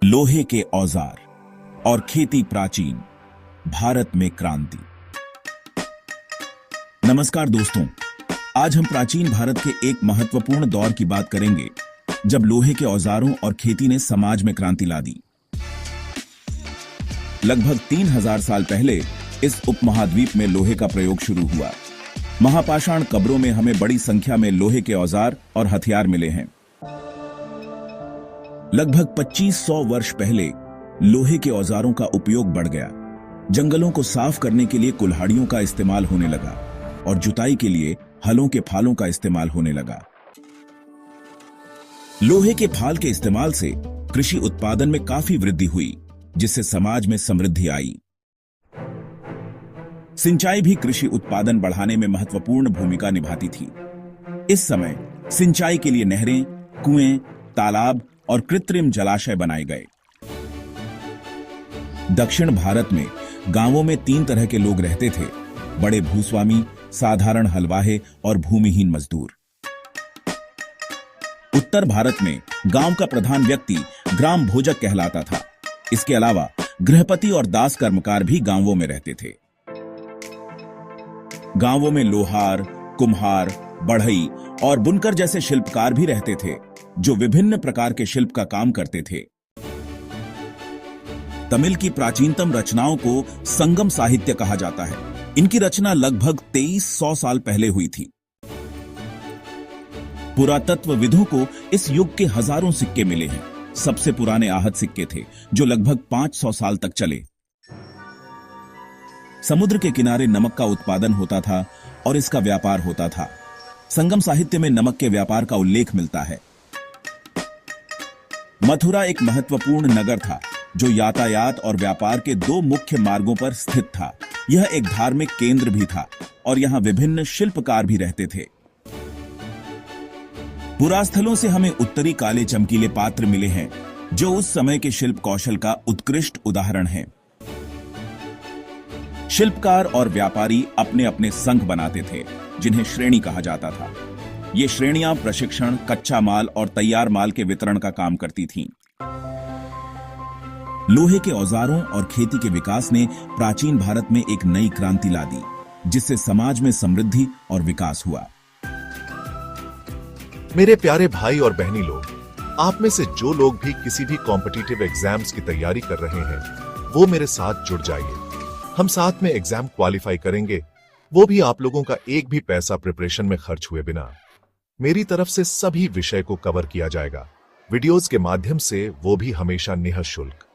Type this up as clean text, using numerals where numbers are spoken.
लोहे के औजार और खेती प्राचीन, भारत में क्रांति। नमस्कार दोस्तों, आज हम प्राचीन भारत के एक महत्वपूर्ण दौर की बात करेंगे जब लोहे के औजारों और खेती ने समाज में क्रांति ला दी। लगभग 3000 साल पहले इस उपमहाद्वीप में लोहे का प्रयोग शुरू हुआ। महापाषाण कब्रों में हमें बड़ी संख्या में लोहे के औजार और हथियार मिले हैं। लगभग 2500 वर्ष पहले लोहे के औजारों का उपयोग बढ़ गया। जंगलों को साफ करने के लिए कुल्हाड़ियों का इस्तेमाल होने लगा और जुताई के लिए हलों के फालों का इस्तेमाल होने लगा। लोहे के फाल के इस्तेमाल से कृषि उत्पादन में काफी वृद्धि हुई, जिससे समाज में समृद्धि आई। सिंचाई भी कृषि उत्पादन बढ़ाने में महत्वपूर्ण भूमिका निभाती थी। इस समय सिंचाई के लिए नहरें, कुएं, तालाब और कृत्रिम जलाशय बनाए गए। दक्षिण भारत में गांवों में 3 तरह के लोग रहते थे: बड़े भूस्वामी, साधारण हलवाहे और भूमिहीन मजदूर। उत्तर भारत में गांव का प्रधान व्यक्ति ग्राम भोजक कहलाता था। इसके अलावा गृहपति और दास कर्मकार भी गांवों में रहते थे। गांवों में लोहार, कुम्हार, बढ़ई और बुनकर जैसे शिल्पकार भी रहते थे, जो विभिन्न प्रकार के शिल्प का काम करते थे। तमिल की प्राचीनतम रचनाओं को संगम साहित्य कहा जाता है। इनकी रचना लगभग 2300 साल पहले हुई थी। पुरातत्वविदों को इस युग के हजारों सिक्के मिले हैं। सबसे पुराने आहत सिक्के थे, जो लगभग 500 साल तक चले। समुद्र के किनारे नमक का उत्पादन होता था और इसका व्यापार होता था। संगम साहित्य में नमक के व्यापार का उल्लेख मिलता है। मथुरा एक महत्वपूर्ण नगर था, जो यातायात और व्यापार के 2 मुख्य मार्गों पर स्थित था। यह एक धार्मिक केंद्र भी था और यहां विभिन्न शिल्पकार भी रहते थे। पुरास्थलों से हमें उत्तरी काले चमकीले पात्र मिले हैं, जो उस समय के शिल्प कौशल का उत्कृष्ट उदाहरण हैं। शिल्पकार और व्यापारी अपने अपने संघ बनाते थे, जिन्हें श्रेणी कहा जाता था। ये श्रेणियां प्रशिक्षण, कच्चा माल और तैयार माल के वितरण का काम करती थीं। लोहे के औजारों और खेती के विकास ने प्राचीन भारत में एक नई क्रांति ला दी, जिससे समाज में समृद्धि और विकास हुआ। मेरे प्यारे भाई और बहनी लोग, आप में से जो लोग भी किसी भी कॉम्पिटिटिव एग्जाम्स की तैयारी कर रहे हैं, वो मेरे साथ जुड़ जाइए। हम साथ में एग्जाम क्वालिफाई करेंगे, वो भी आप लोगों का एक भी पैसा प्रिपरेशन में खर्च हुए बिना। मेरी तरफ से सभी विषय को कवर किया जाएगा, वीडियोस के माध्यम से, वो भी हमेशा निःशुल्क।